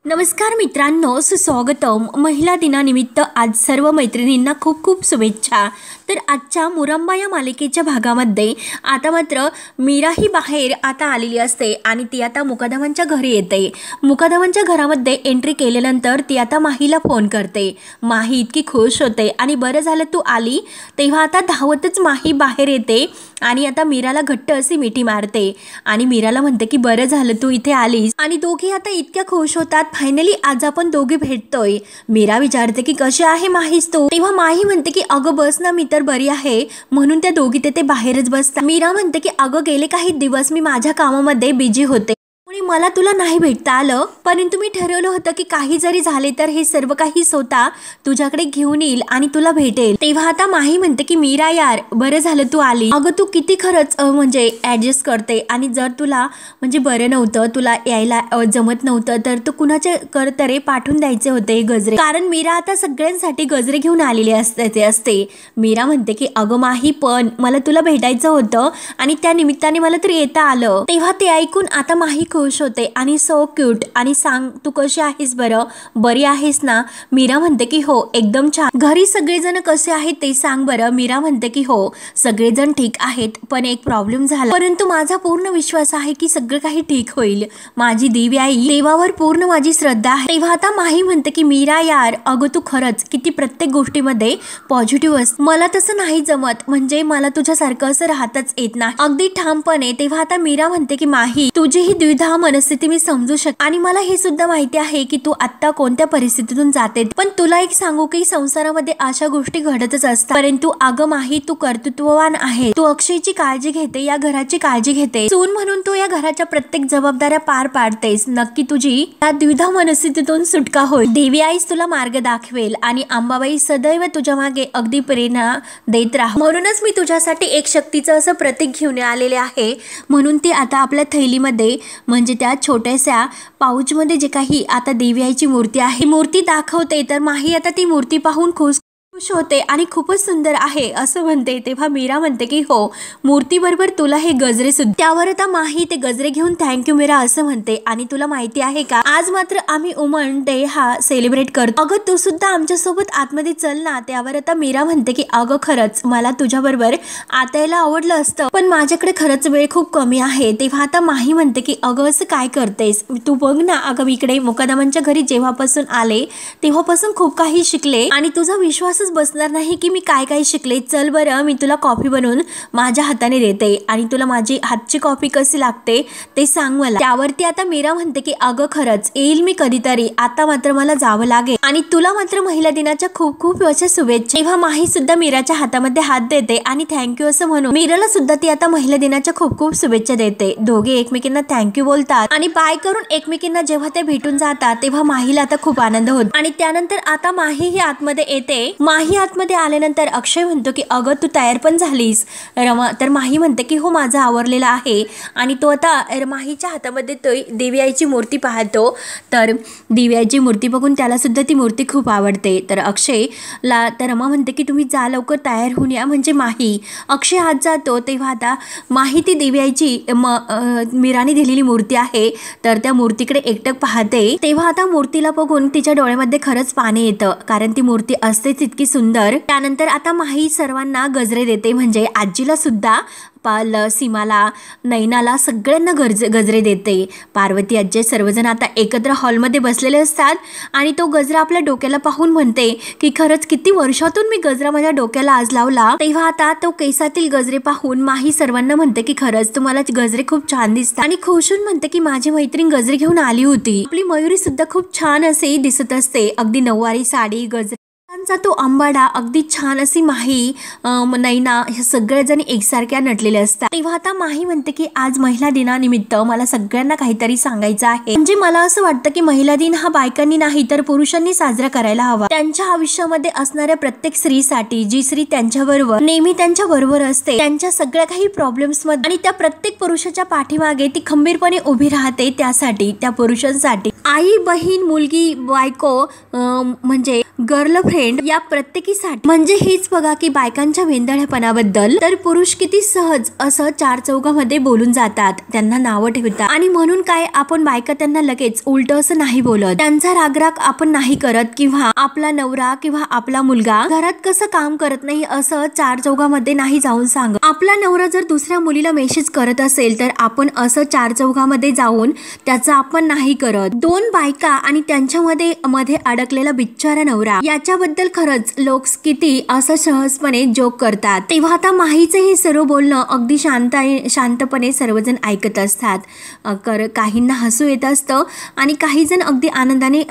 नमस्कार मित्रांनो, सुस्वागतम. महिला दिनानिमित्त आज सर्व मैत्रिणींना खूप खूप शुभेच्छा. तर आजच्या मुरंबा या मालिकेच्या भागामध्ये आता मात्र मीरा ही बाहेर आता आलेली असते आणि ती आता मुकादमांच्या घरी येते. मुकादमांच्या घरामध्ये एंट्री केल्यानंतर ती आता माहीला फोन करते. माही इतकी खुश होते आणि बरं झालं तू आली. तेव्हा आता धावतच माही बाहेर येते आणि आता मीराला घट्ट अशी मिठी मारते आणि मीराला म्हणते की बरं झालं तू इथे आलीस. आणि दोघी आता इतक्या खुश होतात. फायनली आज आपण दोघे भेटतोय. मीरा विचारते की कशी आहे माहीस तू. तेव्हा माही म्हणते की अगं बस ना, मी तर बरी आहे. म्हणून त्या दोघी तिथे बाहेरच बसतात. मीरा म्हणते की अगं गेले काही दिवस मी माझ्या कामामध्ये बिझी होते, मला तुला नाही भेटता आलं, परंतु मी ठरवलं होतं की काही जरी झाले तर हे सर्व काही स्वतः तुझ्याकडे घेऊन येईल आणि तुला भेटेल. तेव्हा आता माही म्हणते की मीरा यार बरं झालं तू आली. अगं तू किती खरंच म्हणजे ऍडजस्ट करते आणि जर तुला म्हणजे बरं नव्हतं, तुला यायला जमत नव्हतं तर तू कुणाचे करतरे पाठवून द्यायचे होते गजरे, कारण मीरा आता सगळ्यांसाठी गजरे घेऊन आलेली असते. मीरा म्हणते की अगं माही पण मला तुला भेटायचं होतं आणि त्या निमित्ताने मला तर येता आलं. तेव्हा ते ऐकून आता माही खुश होते आणि सो क्यूट आणि सांग तू कशी आहेस, बरं बरी आहेस ना. मीरा म्हणते की हो एकदम छान. घरी सगळेजण कसे आहेत ते सांग बरं. मीरा म्हणते की हो सगळेजण ठीक आहेत, पण एक प्रॉब्लेम झाला, परंतु माझा पूर्ण विश्वास आहे की सगळं काही ठीक होईल. माझी देवी आई देवावर पूर्ण माझी श्रद्धा आहे. तेव्हा आता माही म्हणते की मीरा यार अगं तू खरंच किती प्रत्येक गोष्टीमध्ये पॉझिटिव्ह असते. मला तसं नाही जमत, म्हणजे मला तुझ्यासारखं असं राहतच येत नाही अगदी ठामपणे. तेव्हा आता मीरा म्हणते की माही तुझी ही द्विधा मनस्थिती मी समजू शकते आणि मला हे सुद्धा माहिती आहे की तू आता कोणत्या परिस्थितीतून जाते, पण तुला एक सांगू की संसारामध्ये अशा गोष्टी घडतच असतात. परंतु अगं माही तू कर्तृत्ववान आहे. तू अक्षयची काळजी घेते, या घराची काळजी घेते. सून म्हणून तू या घराच्या प्रत्येक जबाबदाऱ्या पार पाडतेस. नक्की तुझी या द्विधा मनस्थितीतून सुटका होईल. देवी आईच तुला मार्ग दाखवेल आणि अंबाबाई सदैव तुझ्या मागे अगदी प्रेरणा देत राहा. म्हणूनच मी तुझ्यासाठी एक शक्तीचं असं प्रतीक घेऊन आलेले आहे. म्हणून ती आता आपल्या थैलीमध्ये म्हणजे त्या छोट्याशा पाऊचमध्ये जे काही आता देवी आईची मूर्ती आहे मूर्ती दाखवते. तर माही आता ती मूर्ती पाहून खुश होते आणि खूपच सुंदर आहे असं म्हणते. तेव्हा मीरा म्हणते की हो मूर्ती बरोबर तुला हे गजरे सुद्धा. त्यावर आता माही ते गजरे घेऊन थँक्यू मीरा असं म्हणते. आणि तुला माहिती आहे का आज मात्र आम्ही वुमन डे हा सेलिब्रेट करतो. अगं तू सुद्धा आमच्या सोबत आतमध्ये चल ना. त्यावर आता मीरा म्हणते की अगं खरंच मला तुझ्या बरोबर आत यायला आवडलं असतं, पण माझ्याकडे खरंच वेळ खूप कमी आहे. तेव्हा आता माही म्हणते की अगं असं काय करतेस तू, बघ ना अगं मी इकडे मुकादमांच्या घरी जेव्हापासून आले तेव्हापासून खूप काही शिकले आणि तुझा विश्वास बसणार नाही की मी काय काय शिकले. चल बरं मी तुला कॉफी बनवून माझ्या हाताने देते आणि तुला माझी हातची कॉफी कशी लागते ते सांग मला. त्यावरती आता मीरा म्हणते की अगं खरंच येईल मी कधीतरी, आता मात्र मला जावं लागेल आणि तुला मात्र महिला दिनाच्या खूप खूप अशा शुभेच्छा. तेव्हा माही सुद्धा मीराच्या हातामध्ये हात देते आणि थँक्यू असं म्हणून मीराला सुद्धा ती आता महिला दिनाच्या खूप खूप शुभेच्छा देते. दोघे एकमेकींना थँक्यू बोलतात आणि बाय करून एकमेकींना जेव्हा ते भेटून जातात तेव्हा माहीला आता खूप आनंद होतो. आणि त्यानंतर आता माही ही आतमध्ये येते. माही आतमध्ये आल्यानंतर अक्षय म्हणतो की अगं तू तयार पण झालीस रमा. तर माही म्हणते की हो माझं आवरलेलं आहे आणि तो आता माहीच्या हातामध्ये तो देवी आईची मूर्ती पाहतो. तर देवी आईची मूर्ती बघून त्याला सुद्धा ती मूर्ती खूप आवडते. तर अक्षयला तर रमा म्हणते की तुम्ही जा लवकर तयार होऊन या. म्हणजे माही अक्षय आत जातो. तेव्हा आता माही ती देवी आईची मीराने दिलेली मूर्ती आहे तर त्या मूर्तीकडे एकटक पाहते. तेव्हा आता मूर्तीला बघून तिच्या डोळ्यामध्ये खरंच पाणी येतं, कारण ती मूर्ती असतेच इतकी सुंदर. त्यानंतर आता माही सर्वांना गजरे देते, म्हणजे आजीला सुद्धा, सीमाला, नैनाला सगळ्यांना गजरे देते. पार्वती आजी सर्वजण आता एकत्र हॉलमध्ये बसलेले असतात आणि तो गजरा आपल्या डोक्याला पाहून म्हणते की खरंच किती वर्षातून मी गजरा माझ्या डोक्याला आज लावला. तेव्हा आता तो केसातील गजरे पाहून माही सर्वांना म्हणते की खरंच तुम्हाला गजरे खूप छान दिसतात आणि खुशून म्हणते की माझी मैत्रीण गजरे घेऊन आली होती. आपली मयुरी सुद्धा खूप छान असे दिसत असते, अगदी नऊवारी साडी, गजरे तो अंबाडा, अगदी छान अशी माही, नैना ह्या सगळेजण एकसारख्या नटलेले असतात. तेव्हा आता माही म्हणते की आज महिला दिनानिमित्त मला सगळ्यांना काहीतरी सांगायचं आहे. म्हणजे मला असं वाटतं की महिला दिन हा बायकांनी नाही तर पुरुषांनी साजरा करायला हवा. त्यांच्या आयुष्यामध्ये असणाऱ्या प्रत्येक स्त्रीसाठी, जी स्त्री त्यांच्याबरोबर नेहमी त्यांच्या बरोबर असते, त्यांच्या सगळ्या काही प्रॉब्लेम्स मध्ये आणि त्या प्रत्येक पुरुषाच्या पाठीमागे ती खंबीरपणे उभी राहते, त्यासाठी त्या पुरुषांसाठी आई, बहीण, मुलगी, बायको म्हणजे गर्लफ्रेंड या प्रत्येकीसाठी म्हणजे हेच बघा की बायकांच्या वेंदळेपणाबद्दल तर पुरुष किती सहज असं चार चौघामध्ये बोलून जातात, त्यांना नावं ठेवतात आणि म्हणून काय आपण बायका त्यांना लगेच उलट असं नाही बोलत, त्यांचा रागराग आपण नाही करत किंवा आपला नवरा किंवा आपला मुलगा घरात कसं काम करत नाही असं चार चौघामध्ये नाही जाऊन सांग. आपला नवरा जर दुसऱ्या मुलीला मेसेज करत असेल तर आपण असं चार चौघामध्ये जाऊन त्याचा आपण नाही करत. दोन बायका आणि त्यांच्यामध्ये अडकलेला बिचारा नवरा याच्याबद्दल खरंच लोक किती असं सहजपणे जोक करतात. तेव्हा आता माहीचं हे सर्व बोलणं अगदी शांतपणे सर्वजण ऐकत असतात. काहींना हसू येत असतं आणि काही जण अगदी आनंदाने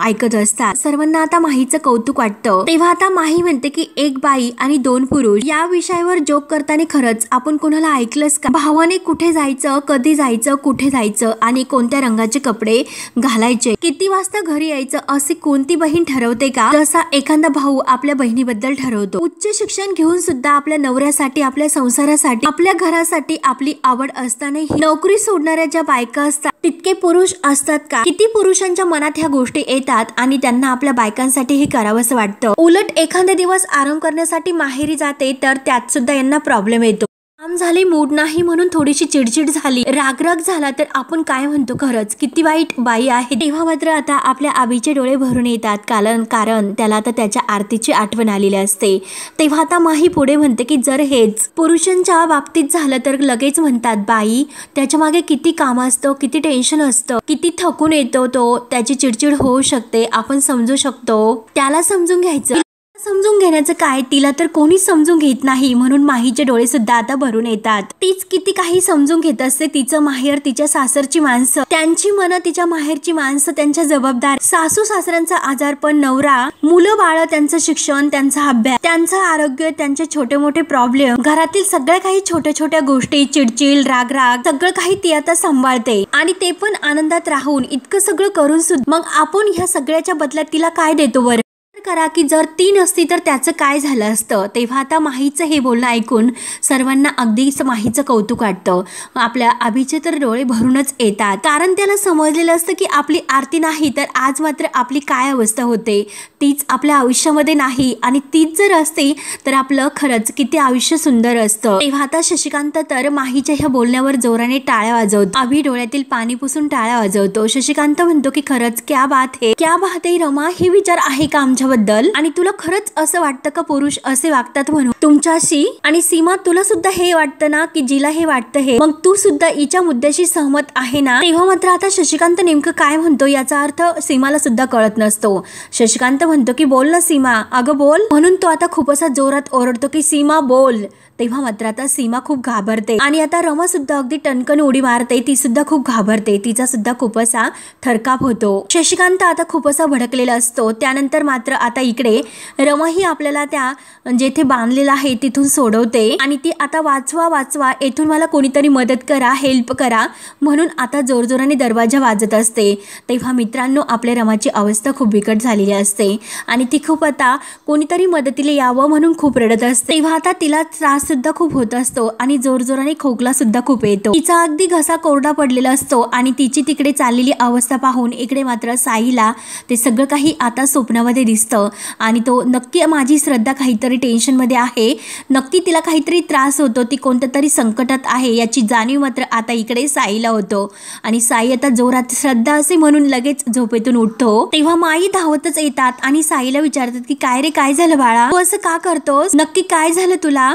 ऐकत असतात. सर्वांना आता माहीचं कौतुक वाटतं. तेव्हा आता माही म्हणते की एक बाई आणि दोन पुरुष या विषयावर जोक करताना खरंच आपण कोणाला ऐकलंच का? भावाने कुठे जायचं, कधी जायचं, कुठे जायचं आणि कोणत्या रंगाचे कपडे घालायचे, किती वाजता घरी यायचं असे कोणती बहीण ठरवते का? जसा एखादा भाऊ आपल्या बहिणीबद्दल ठरवतो. उच्च शिक्षण घेऊन सुद्धा आपल्या नवऱ्यासाठी, आपल्या संसारासाठी, आपल्या घरासाठी आपली आवड असतानाही नोकरी सोडणाऱ्या ज्या बायका असतात तितके पुरुष असतात का? किती पुरुषांच्या मनात ह्या गोष्टी येतात आणि त्यांना आपल्या बायकांसाठी हे करावंसं वाटतं. उलट एखादा दिवस आराम करण्यासाठी माहेरी जाते तर त्यात सुद्धा यांना प्रॉब्लेम येतो. काम झाले, मूड नाही म्हणून थोडीशी चिडचिड झाली, रागराग झाला तर आपण काय म्हणतो, खरंच किती वाईट बाई आहे. तेव्हा मात्र आता आपल्या आबीचे डोळे भरून येतात कारण त्याला आता त्याच्या आरतीची आठवण आलेली असते. तेव्हा आता माही पुढे म्हणते की जर हेच पुरुषांच्या बाबतीत झालं तर लगेच म्हणतात बाई त्याच्या मागे किती काम असतं, किती टेन्शन असतं, किती थकून येतो तो, त्याची चिडचिड होऊ शकते, आपण समजू शकतो, त्याला समजून घ्यायचं. समजून घेण्याचं काय, तिला तर कोणी समजून घेत नाही म्हणून माहीचे डोळे सुद्धा आता भरून येतात. तीच किती काही समजून घेत असते, तिचं माहेर, तिच्या सासरची माणसं, त्यांची मनं, तिच्या माहेरची माणसं, त्यांच्या जबाबदार, सासू सासऱ्यांचा आजारपण, नवरा, मुलं बाळ, त्यांचं शिक्षण, त्यांचा अभ्यास, त्यांचं आरोग्य, त्यांचे छोटे मोठे प्रॉब्लेम, घरातील सगळ्या काही छोट्या छोट्या गोष्टी, चिडचिड, रागराग सगळं काही ती आता सांभाळते आणि ते पण आनंदात राहून. इतकं सगळं करून सुद्धा मग आपण ह्या सगळ्याच्या बदल्यात तिला काय देतो बरं? करा की जर ती नसती तर त्याचं काय झालं असतं. तेव्हा आता माहीचं हे बोलणं ऐकून सर्वांना अगदीच माहीचं कौतुक वाटतं. आपल्या आबीचे तर डोळे भरूनच येतात कारण त्याला समजलेलं असतं की आपली आरती नाही तर आज मात्र आपली काय अवस्था होते, तीच आपल्या आयुष्यामध्ये नाही आणि तीच जर असते तर आपलं खरंच किती आयुष्य सुंदर असतं. तेव्हा आता शशिकांत तर माहीच्या ह्या बोलण्यावर जोराने टाळ्या वाजवतो. आभी डोळ्यातील पाणी पुसून टाळ्या वाजवतो. शशिकांत म्हणतो की खरंच क्या बात है रमा, हे विचार आहे का आमच्या बद्दल आणि तुला खरंच असं वाटतं का पुरुष असे वागतात म्हणून तुमच्याशी? आणि सीमा तुला सुद्धा हे वाटतं ना की जिला हे वाटतं हे मग तू सुद्धा हिच्या मुद्द्याशी सहमत आहे ना? तेव्हा मात्र आता शशिकांत नेमकं काय म्हणतो याचा अर्थ सीमाला सुद्धा कळत नसतो. शशिकांत म्हणतो की बोल ना सीमा, अगं बोल, म्हणून तो आता खूप असा जोरात ओरडतो की सीमा बोल. तेव्हा मात्र आता सीमा खूप घाबरते आणि आता रमा सुद्धा अगदी टणकन उडी मारते, ती सुद्धा खूप घाबरते, तिचा सुद्धा खूप असा थरकाप होतो. शशिकांत आता खूप असा भडकलेला असतो. त्यानंतर मात्र आता इकडे रमा ही आपल्याला त्या जेथे बांधलेला आहे तिथून सोडवते आणि ती आता वाचवा येथून मला कोणीतरी मदत करा, हेल्प करा म्हणून आता जोरजोराने दरवाजा वाजत असते. तेव्हा मित्रांनो आपल्या रमाची अवस्था खूप बिकट झालेली असते आणि ती खूप आता कोणीतरी मदतीला यावं म्हणून खूप रडत असते. तेव्हा आता तिला त्रास सुद्धा खूप होत असतो आणि जोरजोराने खोकला सुद्धा खूप येतो. तिचा अगदी घसा कोरडा पडलेला असतो आणि तिची तिकडे चाललेली अवस्था पाहून इकडे मात्र साईला ते सगळं काही आता स्वप्नामध्ये दिसतं आणि तो नक्की माझी श्रद्धा काहीतरी टेन्शन मध्ये आहे, नक्की तिला काहीतरी त्रास होतो, ती कोणत्या तरी संकटात आहे याची जाणीव मात्र आता इकडे साईला होतो आणि साई आता जोरात श्रद्धा असे म्हणून लगेच झोपेतून उठतो. तेव्हा माई धावतच येतात आणि साईला विचारतात की काय रे, काय झालं बाळा, तू असं का करतोस, नक्की काय झालं तुला?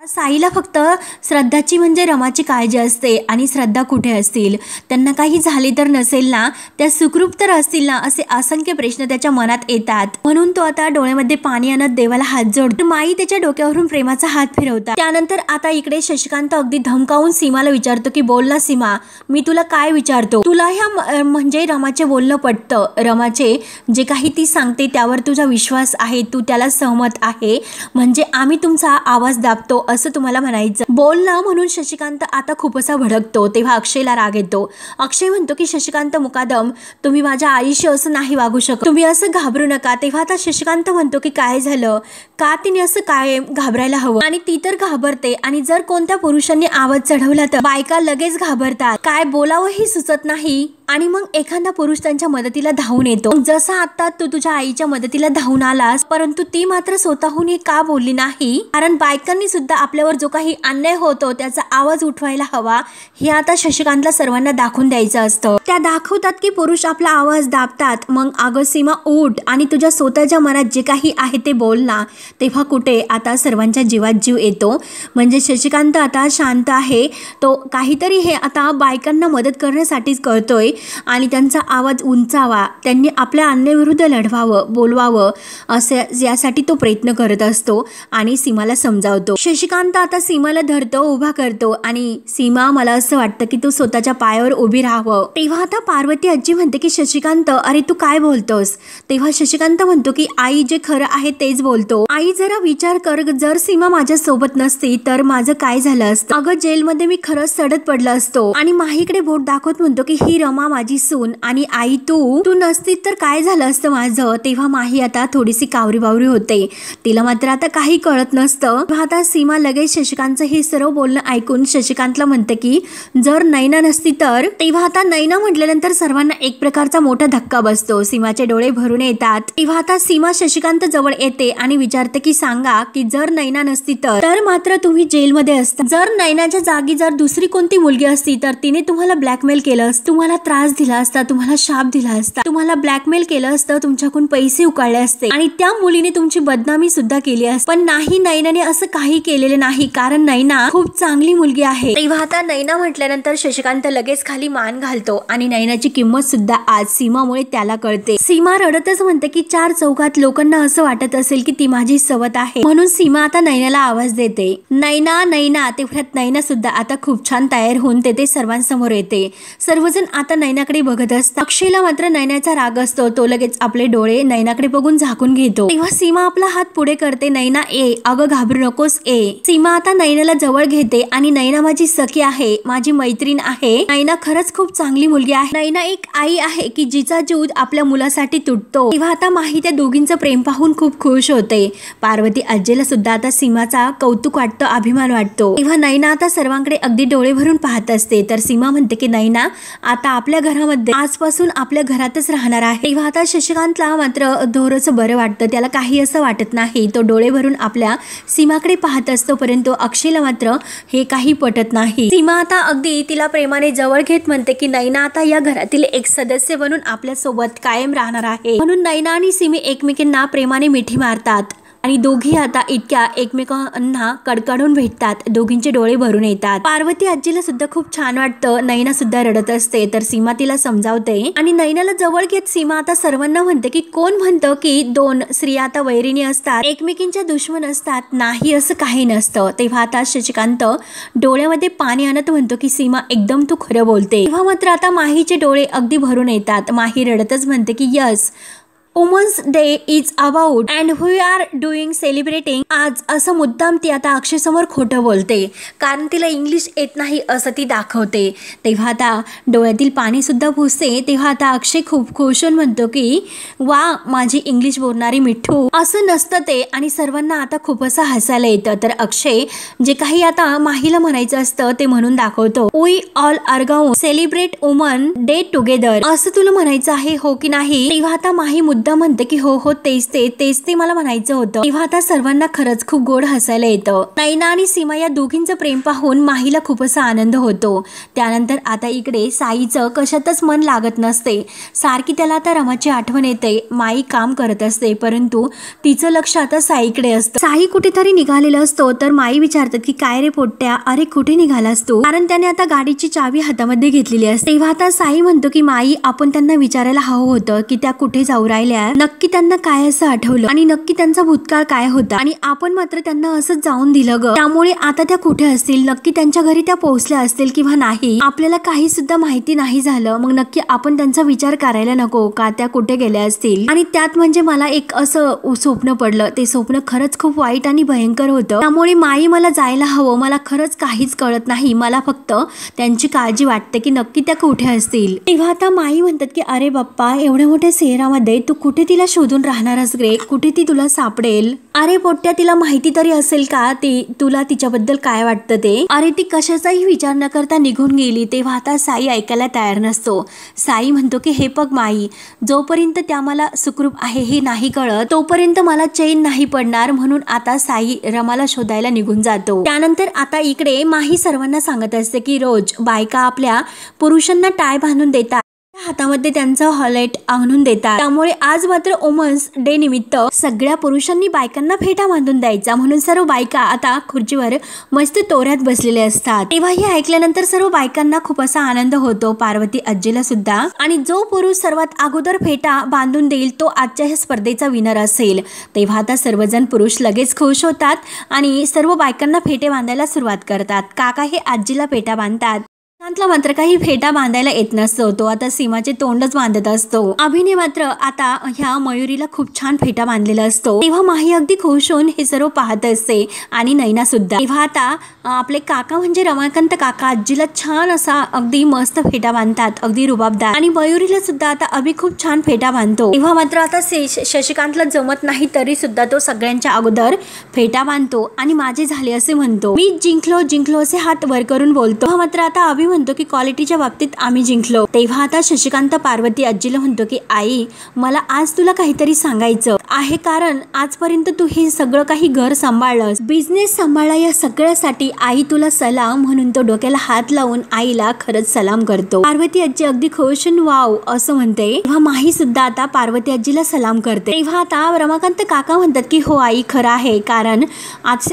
साईला फक्त श्रद्धाची म्हणजे रमाची काळजी असते आणि श्रद्धा कुठे असतील, त्यांना काही झाले तर नसेल ना, त्या सुखरूप तर असतील ना, असे असंख्य प्रश्न त्याच्या मनात येतात. म्हणून तो आता डोळ्यामध्ये पाणी आणत देवाला हात जोडतो. माई त्याच्या डोक्यावरून प्रेमाचा हात फिरवतात. त्यानंतर आता इकडे शशिकांत अगदी धमकावून सीमाला विचारतो की बोल ना सीमा, मी तुला काय विचारतो, तुला ह्या म्हणजे रमाचे बोलणं पटतं, रमाचे जे काही ती सांगते त्यावर तुझा विश्वास आहे, तू त्याला सहमत आहे म्हणजे आम्ही तुमचा आवाज दाबतो असं तुम्हाला म्हणायचं, बोल ना. म्हणून शशिकांत आता खूप असा भडकतो. तेव्हा अक्षयला राग येतो. अक्षय म्हणतो की शशिकांत मुकादम, तुम्ही माझ्या आईशी असं नाही वागू शकत, तुम्ही असं घाबरू नका. तेव्हा आता शशिकांत म्हणतो की काय झालं, का तिने असं काय घाबरायला हवं, आणि ती तर घाबरते आणि जर कोणत्या पुरुषांनी आवाज चढवला तर बायका लगेच घाबरतात, काय बोलावंही सुचत नाही आणि मग एखादा पुरुष त्यांच्या मदतीला धावून येतो। जसं आता तू तुझ्या आईच्या मदतीला धावून आलास, परंतु ती मात्र स्वतःहून हे का बोलली नाही? कारण बायकांनी सुद्धा आपल्यावर जो काही अन्याय होतो त्याचा आवाज उठवायला हवा, हे आता शशिकांतला सर्वांना दाखवून द्यायचं असतं। त्या दाखवतात की पुरुष आपला आवाज दाबतात। मग अगं सीमा उठ आणि तुझ्या स्वतःच्या मनात जे काही आहे ते बोल ना। तेव्हा कुठे आता सर्वांच्या जीवात जीव येतो। म्हणजे शशिकांत आता शांत आहे, तो काहीतरी हे आता बायकांना मदत करण्यासाठीच करतोय आणि त्यांचा आवाज उंचावा, त्यांनी आपल्या अन्यायाविरुद्ध लढवावं, बोलवावं, असे यासाठी तो प्रयत्न करत असतो आणि सीमाला समजावतो। शशिकांत आता सीमाला धरतो, उभा करतो आणि सीमा मला असं वाटतं की तू स्वतःच्या पायावर उभी राहावं। तेव्हा आता पार्वती आजी म्हणते की शशिकांत अरे तू काय बोलतोस? तेव्हा शशिकांत म्हणतो की आई जे खरं आहे तेच बोलतो। आई जरा विचार कर, जर सीमा माझ्या सोबत नसती तर माझं काय झालं असतं? अगं जेलमध्ये मी खरंच सडत पडलं असतो। आणि माहीकडे बोट दाखवत म्हणतो की ही रमा माझी सून आणि आई तू नसती तर काय झालं असतं माझं? तेव्हा माही आता थोडीशी कावरी बावरी होते, तिला मात्र आता काही कळत नसतं। आता सीमा लगेच शशिकांतचं हे सर्व बोलणं ऐकून शशिकांतला म्हणते की जर नैना नसती तर? तेव्हा आता नैना म्हटल्यानंतर सर्वांना एक प्रकारचा मोठा धक्का बसतो, सीमाचे डोळे भरून येतात। तेव्हा आता सीमा शशिकांत जवळ येते आणि विचारते की सांगा की जर नैना नसती तर मात्र तुम्ही जेलमध्ये असता। जर नैनाच्या जागी जर दुसरी कोणती मुलगी असती तर तिने तुम्हाला ब्लॅकमेल केलं असतं, तुम्हाला त्रास दिला असता, तुम्हाला शाप दिला असता, तुम्हाला ब्लॅकमेल केलं असतं, तुमच्याकडून पैसे उकळले असते आणि त्या मुलीने तुमची बदनामी सुद्धा केली असती। पण नाही, नैनाने असं काही केलेलं नाही, कारण नैना खूप चांगली मुलगी आहे। तेव्हा आता नैना म्हटल्यानंतर शशिकांत लगेच खाली मान घालतो आणि नैनाची किंमत सुद्धा आज सीमामुळे त्याला कळते। सीमा रडतच म्हणते की चार चौकात लोकांना असं वाटत असेल की ती माझी सवत आहे, म्हणून सीमा आता नैनाला आवाज देते, नैना नैना। तेवढ्यात नैना सुद्धा आता खूप छान तयार होऊन ते सर्वांसमोर येते। सर्वजण आता नैनाकडे बघत असतात। अक्षयला मात्र नैनाचा राग असतो, तो लगेच आपले डोळे नैनाकडे बघून झाकून घेतो। तेव्हा सीमा आपला हात पुढे करते, नैना ए, अगं घाबरू नकोस ए। सीमा आता नैनाला जवळ घेते आणि नैना माझी सखी आहे, माझी मैत्रीण आहे, नैना खरंच खूप चांगली मुलगी आहे, नैना एक आई आहे की जिचा जीव आपल्या मुलासाठी तुटतो। तेव्हा आता माही त्या दोघींचं प्रेम पाहून खूप खुश होते। पार्वती आजीला सुद्धा आता सीमाचा कौतुक वाटतं, अभिमान वाटतो। तेव्हा नैना आता सर्वांकडे अगदी डोळे भरून पाहत असते। तर सीमा म्हणते की नैना आता आपल्या घरामध्ये आजपासून आपल्या घरातच राहणार आहे। तेव्हा आता शशिकांतला मात्र थोडंसं बरं वाटतं, त्याला काही असं वाटत नाही, तो डोळे भरून आपल्या सीमाकडे पाहत असतो। परंतु अक्षयला मात्र हे काही पटत नाही। सीमा आता अगदी तिला प्रेमाने जवळ घेत म्हणते की नैना आता या घरातील एक सदस्य बनून आपल्या सोबत कायम राहणार आहे। म्हणून नैना आणि सीमी एकमेकांना प्रेमाने मिठी मारतात आणि दोघी आता इतक्या एकमेकांना कडकडून भेटतात, दोघींचे डोळे भरून येतात। पार्वती आजीला सुद्धा खूप छान वाटतं, नैना सुद्धा रडत असते। तर सीमा तिला समजावते आणि नैनाला जवळ घेत सीमा आता सर्वांना म्हणते की कोण म्हणतं की दोन स्त्रिया आता वैरिणी असतात, एकमेकींच्या दुश्मन असतात? नाही, असं काही नसतं। तेव्हा आता शशिकांत डोळ्यामध्ये पाणी आणत म्हणतो की सीमा एकदम तू खरं बोलते। तेव्हा मात्र आता माहीचे डोळे अगदी भरून येतात। माही रडतच म्हणते की yes, women's day is about and we are doing celebrating. आज असं मुद्दाम ती आता अक्षय समोर खोटं बोलते, कारण तिला इंग्लिश येत नाही असं ती दाखवते। तेव्हा आता डोळ्यातील पाणी सुद्धा पुसते। तेव्हा आता अक्षय खूप खुश होऊन म्हणतो की वा, माझी इंग्लिश बोलणारी मिठू, असं नसतं ते। आणि सर्वांना आता खूप असं हसायला येतं। तर अक्षय जे काही आता माहीला म्हणायचं असतं ते म्हणून दाखवतो, we all are going celebrate woman day together, असं तुला म्हणायचं आहे हो की नाही? तेव्हा आता माही मुद्दा म्हणते की हो हो, तेच ते मला म्हणायचं होतं। तेव्हा आता सर्वांना खरंच खूप गोड हसायला येतं। नैना आणि सीमा या दोघींचं प्रेम पाहून माहीला खूप असा आनंद होतो। त्यानंतर आता इकडे साईचं कशातच मन लागत नसते, सारखी त्याला आता रमाची आठवण येते। माई काम करत असते, परंतु तिचं लक्ष आता साईकडे असतं। साई कुठेतरी निघालेला असतो, तर माई विचारतात की काय रे पोट्ट्या, अरे कुठे निघालास तू? कारण त्याने आता गाडीची चावी हातामध्ये घेतलेली असते। तेव्हा आता साई म्हणतो की माई, आपण त्यांना विचारायला हवं होतं की त्या कुठे जाऊ राहिल्या, नक्की त्यांना काय असं आठवलं आणि नक्की त्यांचा भूतकाळ काय होता, आणि आपण मात्र त्यांना असंच जाऊन दिलं ग। त्यामुळे आता त्या कुठे असतील, नक्की त्यांच्या घरी त्या पोहोचल्या असतील किंवा नाही, आपल्याला काही सुद्धा माहिती नाही झालं। मग नक्की आपण त्यांचा विचार करायला नको का त्या कुठे गेल्या असतील? आणि त्यात म्हणजे मला एक असं स्वप्न पडलं, ते स्वप्न खरंच खूप वाईट आणि भयंकर होतं। त्यामुळे माई मला जायला हवं, मला खरंच काहीच कळत नाही, मला फक्त त्यांची काळजी वाटते की नक्की त्या कुठे असतील। तेव्हा आता माई म्हणतात की अरे बाप्पा, एवढ्या मोठ्या शहरामध्ये तू कुठे तिला शोधून राहणारच रे, कुठे ती तुला सापडेल? अरे पोट्ट्या, तिला माहिती तरी असेल का तुला तिच्याबद्दल काय वाटतं ते? अरे ती कशाचाही विचार न करता निघून गेली. तेव्हा आता साई ऐकायला तयार नसतो. साई म्हणतो की हे बघ माई, जोपर्यंत त्या मला सुखरूप आहे हे नाही कळत तोपर्यंत मला चैन नाही पडणार. म्हणून आता साई रमाला शोधायला निघून जातो. त्यानंतर आता इकडे माही सर्वांना सांगत असते की रोज बायका आपल्या पुरुषांना टाय बांधून देतात, हातामध्ये त्यांचा हॉलेट आणून देतात. त्यामुळे आज मात्र वुमन्स डे निमित्त सगळ्या पुरुषांनी बायकांना फेटा बांधून द्यायचा. म्हणून सर्व बायका आता खुर्चीवर मस्त तोऱ्यात बसलेले असतात. तेव्हा हे ऐकल्यानंतर सर्व बायकांना खूप असा आनंद होतो, पार्वती आजीला सुद्धा. आणि जो पुरुष सर्वात अगोदर फेटा बांधून देईल तो आजच्या ह्या स्पर्धेचा विनर असेल. तेव्हा आता सर्वजण पुरुष लगेच खुश होतात आणि सर्व बायकांना फेटे बांधायला सुरुवात करतात. काका हे आजीला फेटा बांधतात. श्रीकांतला मात्र काही फेटा बांधायला येत नसतो. तो आता सीमाचे तोंडच बांधत असतो. अभिने मात्र आता ह्या मयुरीला खूप छान फेटा बांधलेला असतो. तेव्हा माही अगदी खुश होऊन हे सर्व पाहत असते आणि नैना सुद्धा. तेव्हा आता आपले काका म्हणजे रमाकांत काका आजीला छान असा अगदी मस्त फेटा बांधतात, अगदी रुबाबदार. आणि मयुरीला सुद्धा आता अभि खूप छान फेटा बांधतो. तेव्हा मात्र आता शशिकांतला जमत नाही तरी सुद्धा तो सगळ्यांच्या अगोदर फेटा बांधतो आणि माझे झाले असे म्हणतो. मी जिंकलो असे हात वर करून बोलतो. मात्र आता अभि म्हणतो की क्वालिटीच्या बाबतीत आम्ही जिंकलो. तेव्हा आता शशिकांत पार्वती आजीला म्हणतो की आई, मला आज तुला काहीतरी सांगायचं आहे, कारण आजपर्यंत तू हे सगळं काही घर सांभाळलंस, बिझनेस सांभाळला, या सगळ्यासाठी आई तुला सलाम. म्हणून तो डोक्याला हात लावून आईला खरंच सलाम करतो. पार्वती आजी अगदी खुश वाव असं म्हणते. तेव्हा माही सुद्धा आता पार्वती आजीला सलाम करते. तेव्हा आता रमाकांत काका म्हणतात की हो आई, खरं आहे, कारण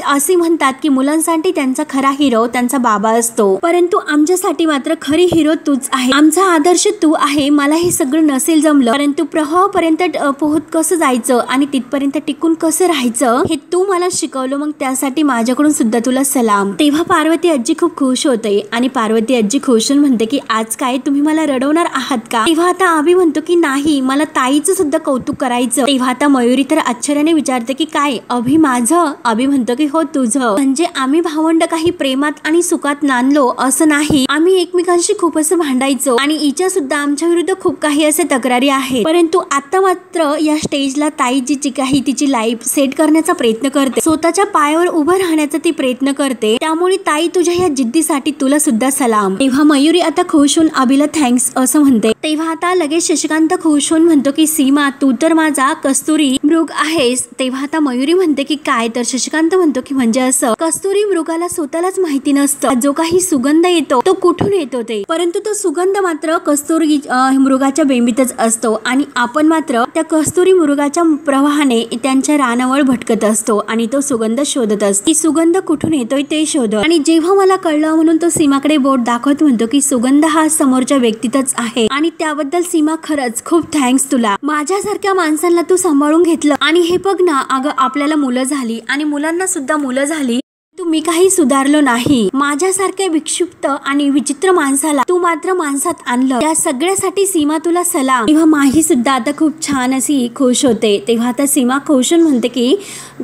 असे म्हणतात की मुलांसाठी त्यांचा खरा हिरो त्यांचा बाबा असतो, परंतु आमच्यासाठी मात्र खरी हिरो तूच आहे, आमचा आदर्श तू आहे. मला हे सगळं नसेल जमलं, परंतु प्रभावापर्यंत पोहोच कसं जायचं आणि तिथपर्यंत टिकून कसं राहायचं हे तू मला शिकवलं, मग त्यासाठी माझ्याकडून सुद्धा तुला सलाम. तेव्हा पार्वती आजी खूप खुश होते आणि पार्वती आजी खुश म्हणते की आज काय तुम्ही मला रडवणार आहात का? तेव्हा आता अभि म्हणतो की नाही, मला ताईचं सुद्धा कौतुक करायचं. तेव्हा आता मयुरी तर आश्चर्याने विचारते की काय अभि माझं? अभि म्हणतो की हो तुझं. म्हणजे आम्ही भावंड काही प्रेमात आणि सुखात नांदलो असं नाही, आम्ही एकमेकांशी खूप असं भांडायचो आणि हिच्या सुद्धा आमच्या विरुद्ध खूप काही असे तक्रारी आहेत, परंतु आता मात्र या स्टेजला ताई जी काही तिची लाईफ सेट करण्याचा प्रयत्न करते, स्वतःच्या पायावर उभं राहण्याचा ती प्रयत्न करते. त्यामुळे ताई तुझ्या या जिद्दीसाठी तुला सुद्धा सलाम. तेव्हा मयुरी आता खुश होऊन अभिला थँक्स असं म्हणते. तेव्हा आता लगेच शशिकांत खुश होऊन म्हणतो की सीमा, तू तर माझा कस्तुरी मृग आहेस. तेव्हा आता मयुरी म्हणते की काय? तर शशिकांत म्हणतो की म्हणजे असं, कस्तुरी मृगाला स्वतःलाच माहिती नसतं जो काही सुगंध येतो तो कुठून येतो ते, परंतु तो सुगंध मात्र कस्तुरी मृगाच्या बेंबीतच असतो आणि आपण मात्र त्या कस्तुरी मृगाच्या प्रवाहाने त्यांच्या रानावर भटकत असतो आणि तो सुगंध शोधत असतो. की सुगंध कुठून येतोय ते शोध. आणि जेव्हा मला कळलं म्हणून तो सीमाकडे बोट दाखवत म्हणतो की सुगंध हा समोरच्या व्यक्तीतच आहे आणि त्याबद्दल सीमा खरंच खूप थँक्स तुला. माझ्यासारख्या माणसांना तू सांभाळून घेतलं आणि हे बघ ना, अगं आपल्याला मुलं झाली आणि मुलांना सुद्धा मुलं झाली, मी काही सुधारलो नाही. माझ्यासारख्या विक्षिप्त आणि विचित्र माणसाला तू मात्र माणसात आणलं, या सगळ्यासाठी सीमा तुला सलाम. तेव्हा माही सुद्धा आता खूप छान अशी खुश होते. तेव्हा आता सीमा खुश म्हणते की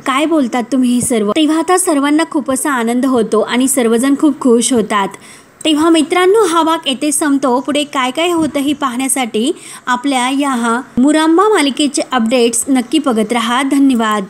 काय बोलतात तुम्ही हे सर्व. तेव्हा आता सर्वांना खूप असा आनंद होतो आणि सर्वजण खूप खुश होतात. तेव्हा मित्रांनो, हा भाग येथे संपतो. पुढे काय काय होतं हे पाहण्यासाठी आपल्या या मुरांबा मालिकेचे अपडेट्स नक्की बघत राहा. धन्यवाद.